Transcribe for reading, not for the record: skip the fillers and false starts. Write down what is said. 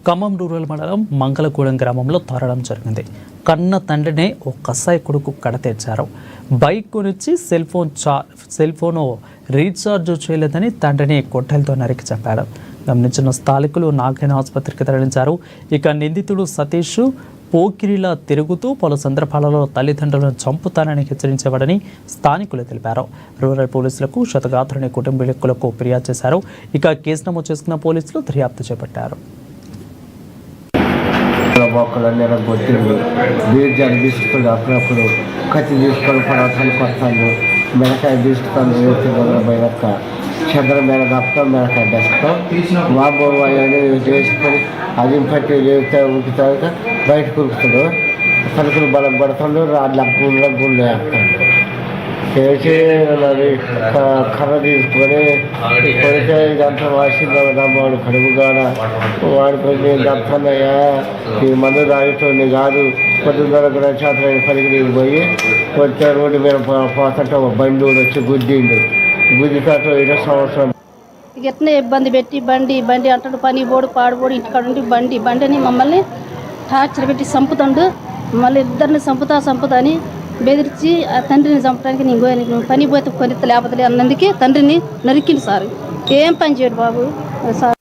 Khammam rural మండలం మంగళగూడెం గ్రామంలో దారుణం జరిగింది. కన్న తండ్రినే ఓ కసాయి కొడుకు కడతీర్చారు. బైక్ కొనిచ్చి సెల్ ఫోన్ రీఛార్జ్ చేయలేదని తండ్రిని గొడ్డలతో నరికి చంపాడు. గమనించిన స్థానికులు నాగైన ఆసుపత్రికి తరలించారు. ఇక నిందితుడు సతీష్ పోకిరిలా తిరుగుతూ పలు సందర్భాలలో తల్లిదండ్రులను చంపుతానని హెచ్చరించేవాడని స్థానికులు తెలిపారు. రూరల్ పోలీసులకు క్షతగాత్రుని కుటుంబీకులకు ఫిర్యాదు చేశారు. ఇక కేసు నమోదు చేసుకున్న పోలీసులు దర్యాప్తు చేపట్టారు. బొక్కలన్నీ ఎరగొట్టిండు. బీర్జాలు తీసుకుని అప్పుడప్పుడు కత్తి తీసుకొని పడవటానికి వస్తాను. మిరకాయ తీసుకొని బయట చంద్ర మీద తప్ప మిరకాయ డస్తో బాబు అవన్నీ చేసుకొని అది పట్టి లేపితే ఉడికితే బయట కురుకుతాడు. పలుకులు బలం పడుతుండు. రాళ్ళ గుళ్ళ గుళ్ళు వేస్తాడు. వేసి అది కర్ర తీసుకొని కొడితే ఇదంతా వాసింది. వాడు కడుపుగాడ వాడిపోయి దత్తన్నయ్యా ఈ మందు తాగుతుంది కాదు. పొద్దున్న కూడా చేతలైన పనికి పోయి వచ్చే రోడ్డు మీద పోతుంటే బండి వచ్చి గుద్దిండు. గుద్దితో 2 సంవత్సరం ఎట్నే ఇబ్బంది పెట్టి బండి అంటాడు. పని పోడు పాడుపోడు ఇంటికాడ ఉండి బండిని మమ్మల్ని టార్చర్ పెట్టి చంపుతాడు. మళ్ళీ ఇద్దరిని చంపుతా అని బెదిరించి ఆ తండ్రిని చంపడానికి నేను పని పోతే కొనిత లేకపోతే అన్నందుకే తండ్రిని నరికింది సార్. ఏం పని చేయడు బాబు సార్.